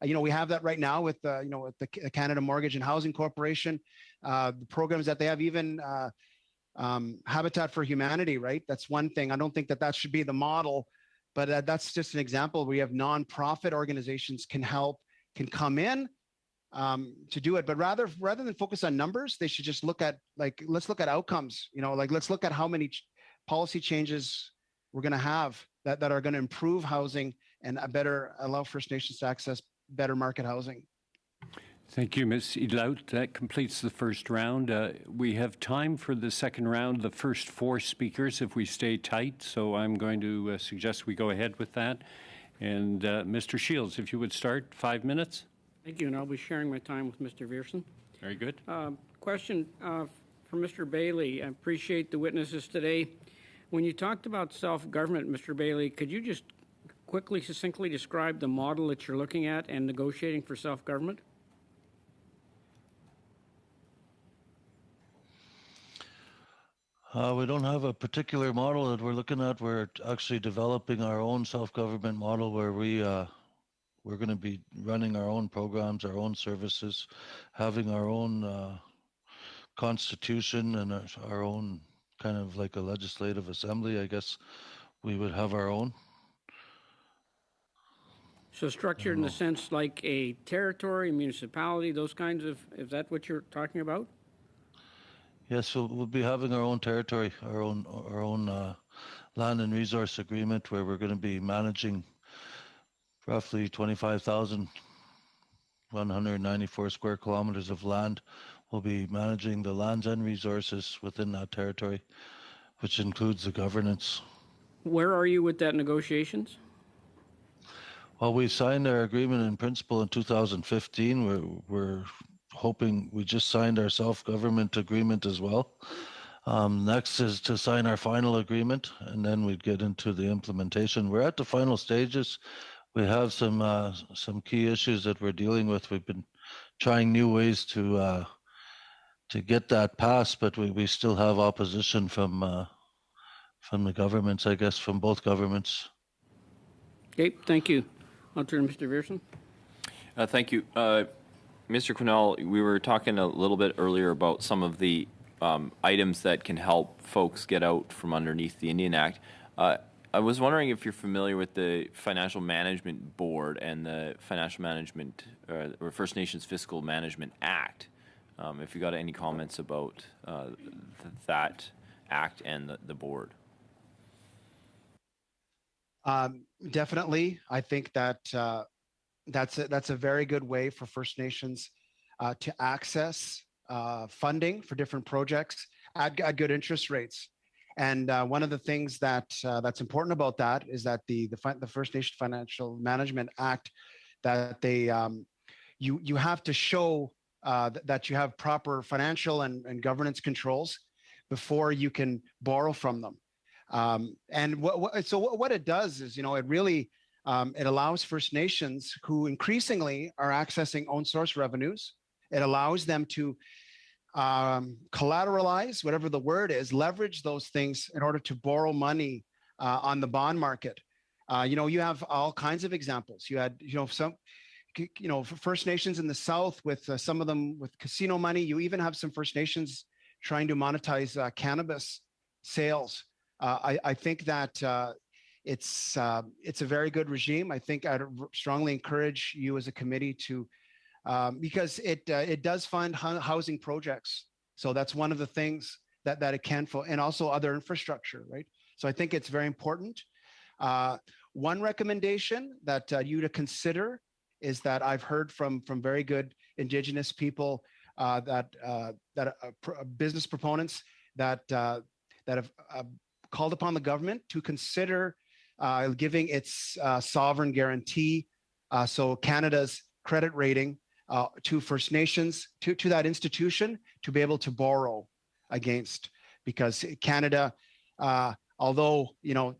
We have that right now with the Canada Mortgage and Housing Corporation, the programs that they have, even Habitat for Humanity, right? That's one thing. I don't think that should be the model, but that's just an example. We have nonprofit organizations can come in to do it, but rather than focus on numbers, they should just look at, let's look at outcomes. Let's look at how many policy changes we're going to have that are going to improve housing and better allow First Nations to access better market housing. Thank you, Ms. Idlout. That completes the first round. We have time for the second round, the first four speakers, if we stay tight. So I'm going to suggest we go ahead with that. And Mr. Shields, if you would start, 5 minutes. Thank you, and I'll be sharing my time with Mr. Viersen. Very good. Question for Mr. Bailey. I appreciate the witnesses today. When you talked about self-government, Mr. Bailey, could you just quickly, succinctly describe the model that you're looking at and negotiating for self-government? We don't have a particular model that we're looking at. We're actually developing our own self-government model where we're going to be running our own programs, our own services, having our own constitution and our own kind of like a legislative assembly. I guess we would have our own. So structured in the sense like a territory, municipality, those kinds of, is that what you're talking about? Yes, so we'll be having our own territory, our own land and resource agreement, where we're going to be managing roughly 25,194 square kilometers of land. We'll be managing the lands and resources within that territory, which includes the governance. Where are you with that negotiations? Well, we signed our agreement in principle in 2015. We're hoping, we just signed our self-government agreement as well. Next is to sign our final agreement, and then we'd get into the implementation. We're at the final stages. We have some key issues that we're dealing with. We've been trying new ways to get that passed, but we still have opposition from the governments, I guess, from both governments. Okay, thank you. I'll turn to Mr. Vierson. Thank you. Mr. Quinnell, we were talking a little bit earlier about some of the items that can help folks get out from underneath the Indian Act. I was wondering if you're familiar with the Financial Management Board and the Financial Management or First Nations Fiscal Management Act. If you got any comments about that act and the board. Definitely, I think that that's a very good way for First Nations to access funding for different projects at good interest rates. And one of the things that's important about that is that the First Nation Financial Management Act, that they you have to show that you have proper financial and governance controls before you can borrow from them. And what it does is, it really it allows First Nations who increasingly are accessing own source revenues. It allows them to collateralize, whatever the word is, leverage those things in order to borrow money on the bond market. You have all kinds of examples. You had, some, First Nations in the South with some of them with casino money. You even have some First Nations trying to monetize cannabis sales. I think that it's a very good regime. I think I'd strongly encourage you as a committee to, because it does fund housing projects. So that's one of the things that it can for, and also other infrastructure, right? So I think it's very important. One recommendation that you to consider is that I've heard from very good Indigenous people that business proponents that have called upon the government to consider giving its sovereign guarantee, so Canada's credit rating, to First Nations, to that institution to be able to borrow against, because Canada, although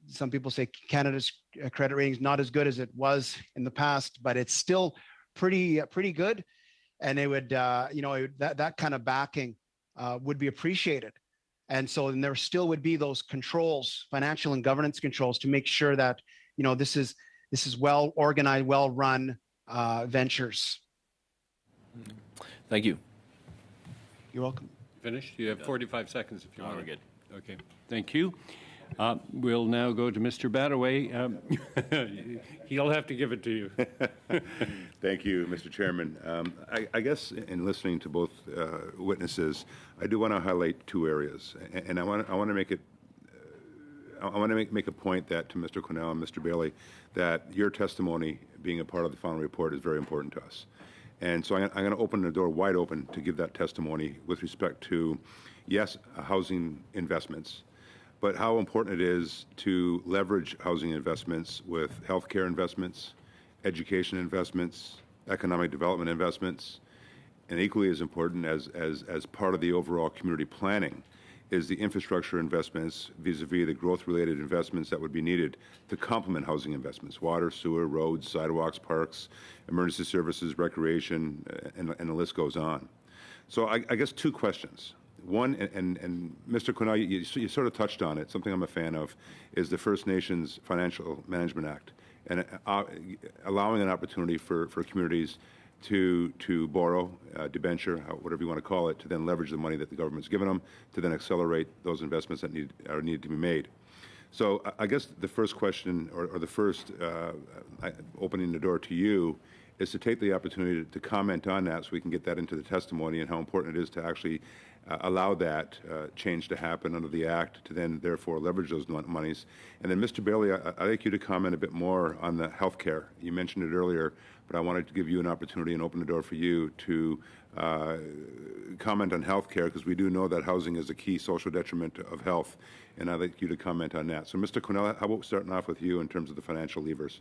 some people say Canada's credit rating is not as good as it was in the past, but it's still pretty good, and it would that kind of backing would be appreciated. And so then there still would be those controls, financial and governance controls, to make sure that this is well organized, well run ventures. Thank you. You're welcome. Finished? You have 45 seconds if you want. We're good. Okay. Thank you. We'll now go to Mr. Badaway. He'll have to give it to you. Thank you, Mr. Chairman. I guess in listening to both witnesses, I do want to highlight two areas, and I want to make it. I want to make a point that to Mr. Quinnell and Mr. Bailey, that your testimony being a part of the final report is very important to us. And so I'm going to open the door wide open to give that testimony with respect to, yes, housing investments, but how important it is to leverage housing investments with healthcare investments, education investments, economic development investments, and equally as important as part of the overall community planning is the infrastructure investments vis-a-vis the growth-related investments that would be needed to complement housing investments: water, sewer, roads, sidewalks, parks, emergency services, recreation, and the list goes on. So I guess two questions. One, and Mr. Quinnell, you sort of touched on it, something I'm a fan of, is the First Nations Financial Management Act, and allowing an opportunity for communities to borrow, debenture, whatever you want to call it, to then leverage the money that the government's given them to then accelerate those investments that are needed to be made. So I guess the first question, or the first opening the door to you, is to take the opportunity to comment on that so we can get that into the testimony and how important it is to actually allow that change to happen under the Act to then therefore leverage those monies. And then Mr. Bailey, I'd like you to comment a bit more on the health care. You mentioned it earlier, but I wanted to give you an opportunity and open the door for you to comment on health care, because we do know that housing is a key social detriment of health, and I'd like you to comment on that. So Mr. Quinnell, how about starting off with you in terms of the financial levers?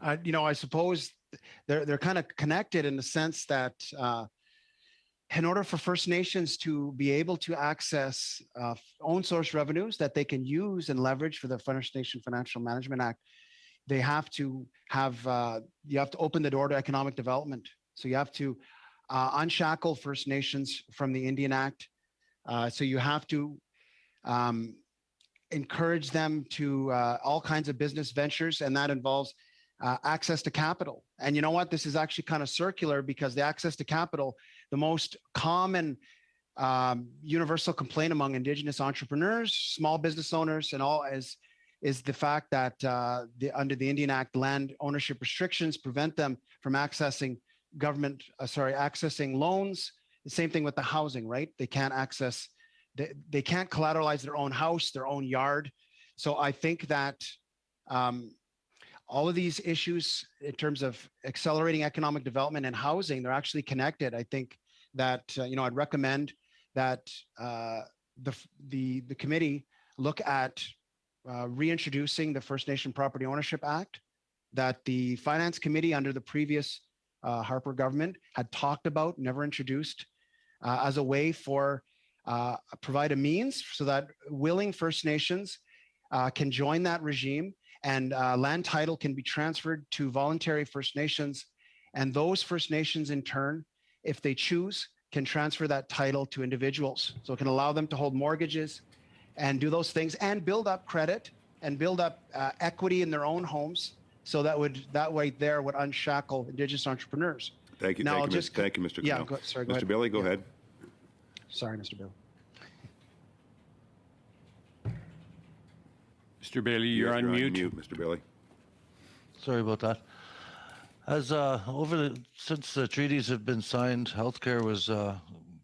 I suppose they're kind of connected in the sense that in order for First Nations to be able to access own source revenues that they can use and leverage for the First Nation Financial Management Act, they have to have, you have to open the door to economic development. So you have to unshackle First Nations from the Indian Act. So you have to encourage them to all kinds of business ventures, and that involves access to capital. And you know what? This is actually kind of circular, because the access to capital, the most common universal complaint among Indigenous entrepreneurs, small business owners, and all is the fact that under the Indian Act, land ownership restrictions prevent them from accessing accessing loans. The same thing with the housing, right? They can't access, they can't collateralize their own house, their own yard. So I think that all of these issues in terms of accelerating economic development and housing, they're actually connected. I think that, I'd recommend that the committee look at reintroducing the First Nation Property Ownership Act that the Finance Committee under the previous Harper government had talked about, never introduced, as a way for provide a means so that willing First Nations can join that regime, and land title can be transferred to voluntary First Nations. And those First Nations in turn, if they choose, can transfer that title to individuals. So it can allow them to hold mortgages and do those things and build up credit and build up equity in their own homes. So that way there would unshackle Indigenous entrepreneurs. Thank you. Now, Thank you, Mr. Cannell. Yeah, sorry, go Mr. ahead. Bailey, go ahead. Sorry, Mr. Bill. Mr. Bailey, you're on mute. Mr. Bailey. Sorry about that. As since the treaties have been signed, healthcare was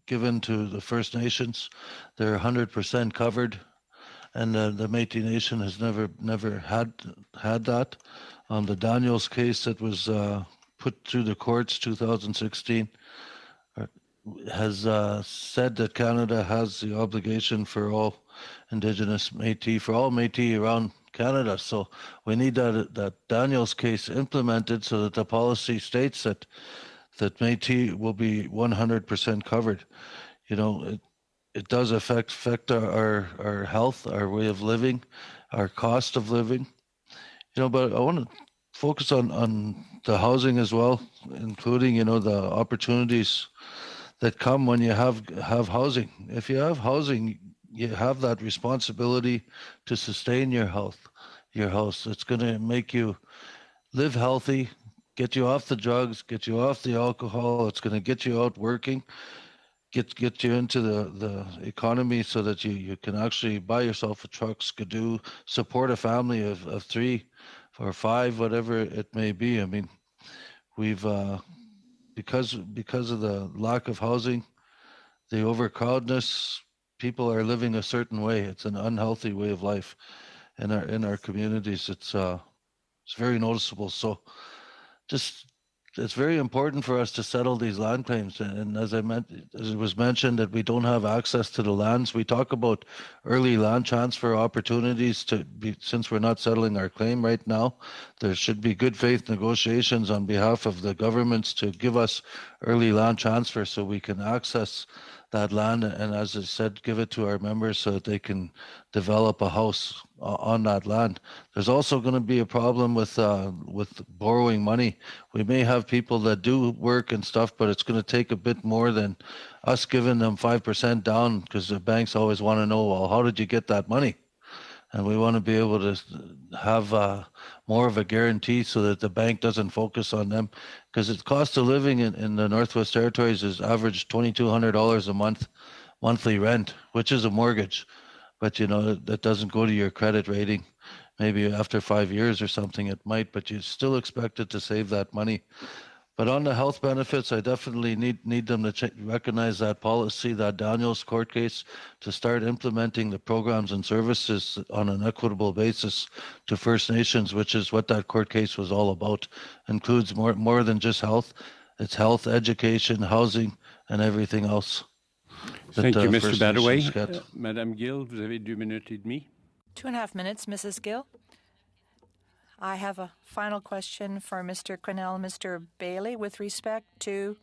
given to the First Nations. They're 100% covered, and the Métis Nation has never had that. The Daniels case that was put through the courts 2016 has said that Canada has the obligation for all Indigenous Métis, for all Métis around Canada. So we need that Daniels case implemented so that the policy states that Métis will be 100% covered. It does affect our health, our way of living, our cost of living. But I want to focus on the housing as well, including the opportunities that come when you have housing. If you have housing, you have that responsibility to sustain your house. It's going to make you live healthy, get you off the drugs, get you off the alcohol. It's going to get you out working, get you into the economy so that you can actually buy yourself a truck, skidoo, support a family of 3 or 5, whatever it may be. I mean, we've because of the lack of housing, the overcrowdedness, people are living a certain way. It's an unhealthy way of life in our communities. It's very noticeable. So it's very important for us to settle these land claims. And as it was mentioned, that we don't have access to the lands. We talk about early land transfer opportunities since we're not settling our claim right now. There should be good faith negotiations on behalf of the governments to give us early land transfer so we can access that land, and as I said, give it to our members so that they can develop a house on that land. There's also going to be a problem with borrowing money. We may have people that do work and stuff, but it's going to take a bit more than us giving them 5% down, because the banks always want to know, well, how did you get that money? And we want to be able to have more of a guarantee so that the bank doesn't focus on them, because the cost of living in the Northwest Territories is average $2,200 a month, monthly rent, which is a mortgage. But, that doesn't go to your credit rating. Maybe after 5 years or something it might, but you're still expected to save that money. But on the health benefits, I definitely need them to recognize that policy, that Daniels court case, to start implementing the programs and services on an equitable basis to First Nations, which is what that court case was all about. Includes more than just health. It's health, education, housing, and everything else. Thank you, Mr. Badaway. Madame Gill, vous avez 2 minutes et demie. 2.5 minutes, Mrs. Gill. I have a final question for Mr. Quinnell, Mr. Bailey, with respect to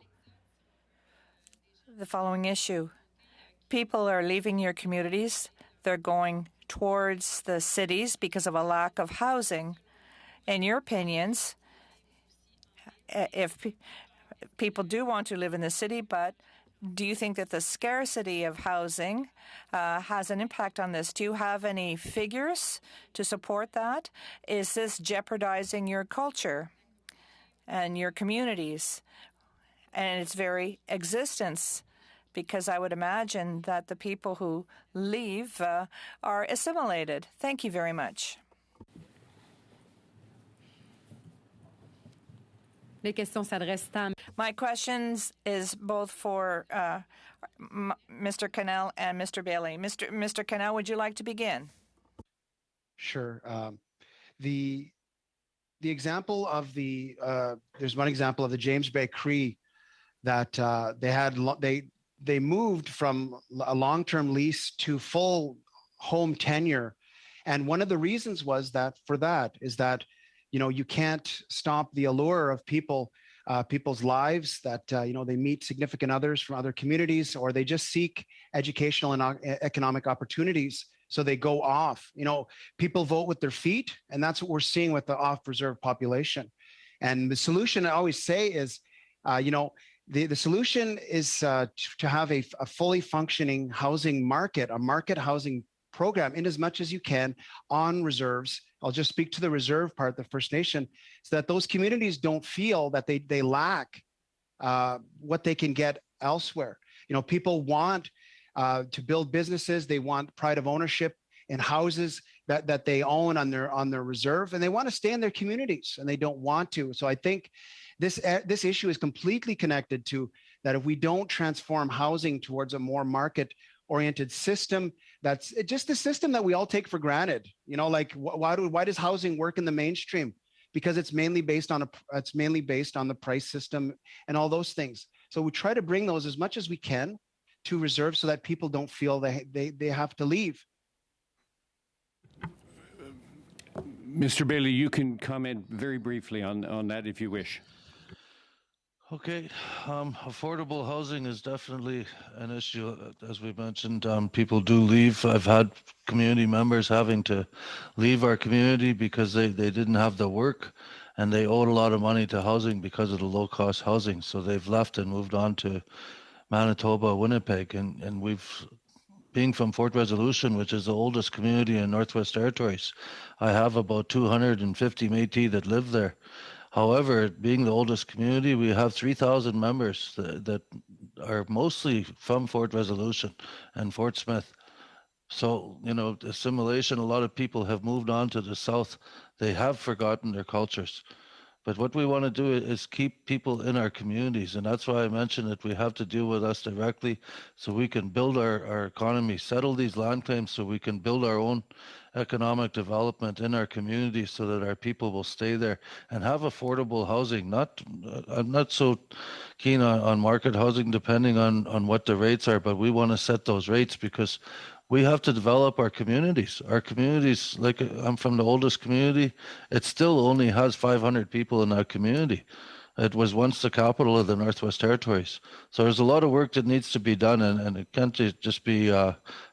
the following issue. People are leaving your communities. They're going towards the cities because of a lack of housing. In your opinions, if people do want to live in the city, but do you think that the scarcity of housing has an impact on this? Do you have any figures to support that? Is this jeopardizing your culture and your communities and its very existence? Because I would imagine that the people who leave are assimilated. Thank you very much. Les questions s'adressent à... My questions is both for Mr. Cannell and Mr. Bailey. Mr. Cannell, would you like to begin? Sure. The example of there's one example of the James Bay Cree that they moved from a long-term lease to full home tenure, and one of the reasons was that you can't stop the allure of people's lives, that they meet significant others from other communities, or they just seek educational and economic opportunities. So they go off. People vote with their feet, and that's what we're seeing with the off-reserve population. And the solution I always say is, the solution is to have a fully functioning housing market, a market housing program, in as much as you can on reserves. I'll just speak to the reserve part, the First Nation, so that those communities don't feel that they lack what they can get elsewhere. People want to build businesses. They want pride of ownership in houses that they own on their reserve, and they want to stay in their communities, and they don't want to. So I think this issue is completely connected to that. If we don't transform housing towards a more market-oriented system, that's just the system that we all take for granted. Why does housing work in the mainstream? Because it's mainly based on the price system and all those things. So we try to bring those as much as we can to reserve, so that people don't feel they have to leave. Mr. Bailey, you can comment very briefly on that if you wish. Okay, affordable housing is definitely an issue. As we mentioned, people do leave. I've had community members having to leave our community because they didn't have the work, and they owed a lot of money to housing because of the low-cost housing. So they've left and moved on to Manitoba, Winnipeg, and being from Fort Resolution, which is the oldest community in Northwest Territories, I have about 250 Métis that live there. However, being the oldest community, we have 3,000 members that are mostly from Fort Resolution and Fort Smith. So, assimilation, a lot of people have moved on to the south. They have forgotten their cultures. But what we want to do is keep people in our communities. And that's why I mentioned that we have to deal with us directly, so we can build our economy, settle these land claims, so we can build our own economic development in our communities, so that our people will stay there and have affordable housing. I'm not so keen on market housing, depending on what the rates are, but we want to set those rates because we have to develop our communities. Our communities, like I'm from the oldest community, it still only has 500 people in that community. It was once the capital of the Northwest Territories. So there's a lot of work that needs to be done, and it can't just be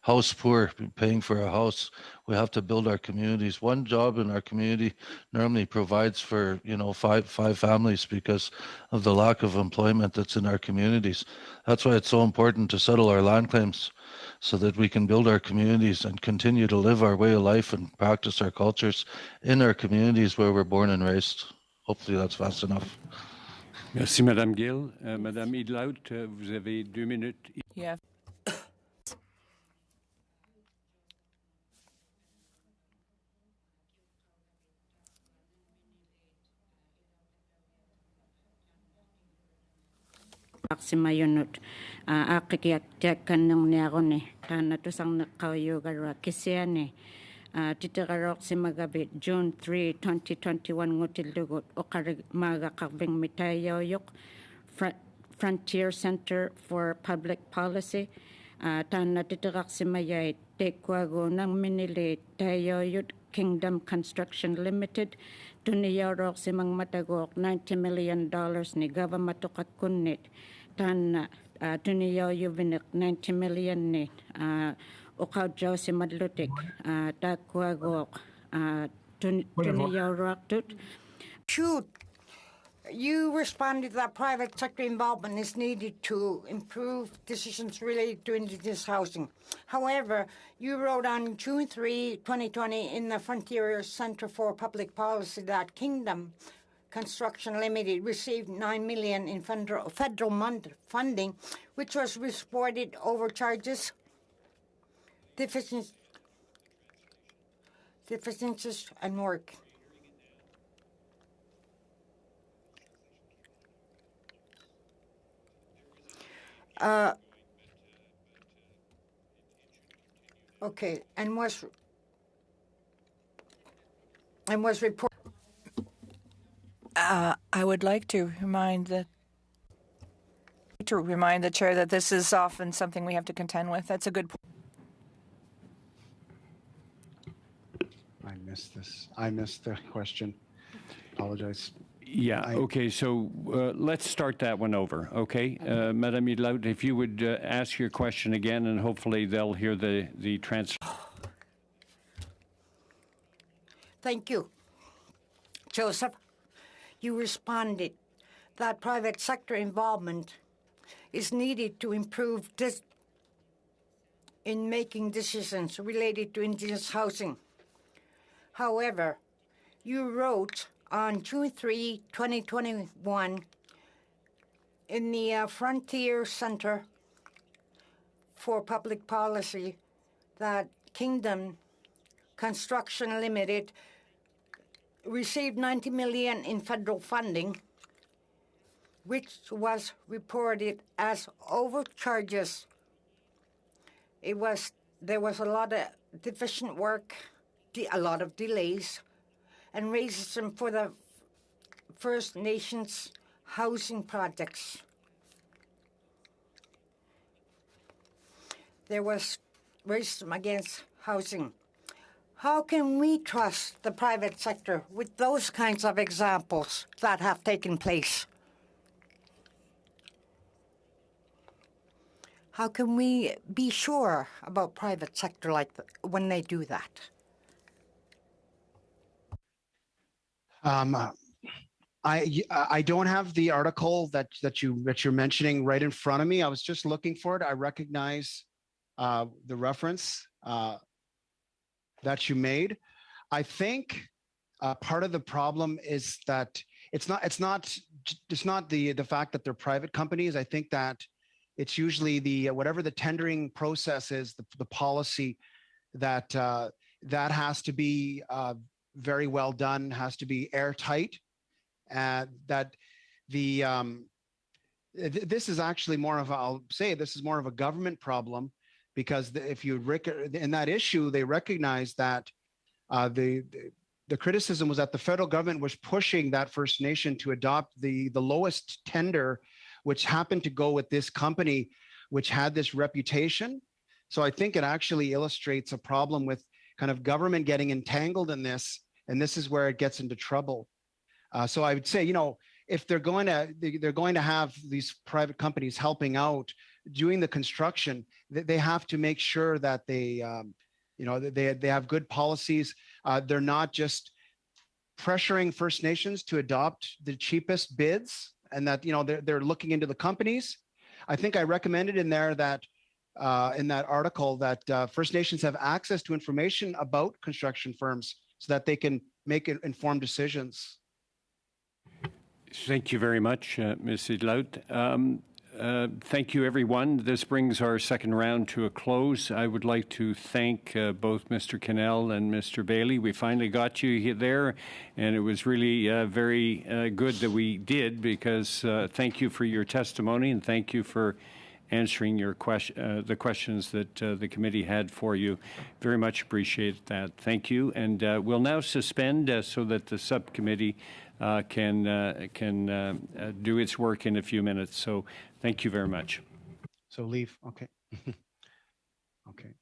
house poor, paying for a house. We have to build our communities. One job in our community normally provides for, five families because of the lack of employment that's in our communities. That's why it's so important to settle our land claims, so that we can build our communities and continue to live our way of life and practice our cultures in our communities where we're born and raised. Hopefully that's fast enough. Merci, Madame Gill. Madame Idlaut, vous avez 2 minutes. Yeah. Mayunut akikiak kanang niagone kana tusang nakayo gara kisiane titigarok si magabit June 3, 2021 ngutildugot okarig maga kakbing mitayoyok Frontier Center for Public Policy tana titirak si mayay tekwago ng minili tayoyot Kingdom Construction Limited tuniyorok si mang matagok $90 million ni gava matukat kunit tan tuniyaw yubinik 90 million ni ukaw jaw si madlutik takwagok tuniyaw raktut. Shoot. You responded that private sector involvement is needed to improve decisions related to Indigenous housing. However, you wrote on June 3, 2020 in the Frontier Center for Public Policy that Kingdom Construction Limited received $9 million in federal funding, which was reported overcharges, deficiencies, and work. Okay, and was reported. I would like to remind the chair that this is often something we have to contend with. That's a good point. I missed this. I missed the question. Apologize. Yeah, okay, so let's start that one over, okay? Madame Midlaut, if you would ask your question again, and hopefully they'll hear the transcript. Thank you. Joseph, you responded that private sector involvement is needed to improve in making decisions related to Indigenous housing. However, you wrote on June 3, 2021, in the Frontier Center for Public Policy that Kingdom Construction Limited received $90 million in federal funding, which was reported as overcharges. There was a lot of deficient work, a lot of delays, and racism for the First Nations housing projects. There was racism against housing. How can we trust the private sector with those kinds of examples that have taken place? How can we be sure about private sector when they do that? I don't have the article that you're mentioning right in front of me. I was just looking for it. I recognize the reference that you made. I think part of the problem is that it's not the fact that they're private companies. I think that it's usually the whatever the tendering process is, the policy that that has to be very well done, has to be airtight, and that the this is actually more of this is more of a government problem, because if you in that issue they recognize that the criticism was that the federal government was pushing that First Nation to adopt the lowest tender, which happened to go with this company, which had this reputation. So I think it actually illustrates a problem with kind of government getting entangled in this, and this is where it gets into trouble. So I would say, if they're going to have these private companies helping out doing the construction, they have to make sure that they have good policies. They're not just pressuring First Nations to adopt the cheapest bids, and that they're looking into the companies. I think I recommended in there that in that article that First Nations have access to information about construction firms so that they can make informed decisions. Thank you very much, Ms. Idlout. Thank you, everyone. This brings our second round to a close. I would like to thank both Mr. Cannell and Mr. Bailey. We finally got you there, and it was really very good that we did, because thank you for your testimony, and thank you for answering your the questions that the committee had for you. Very much appreciate that. Thank you. And we'll now suspend so that the subcommittee can do its work in a few minutes. So thank you very much. So leave. Okay. Okay.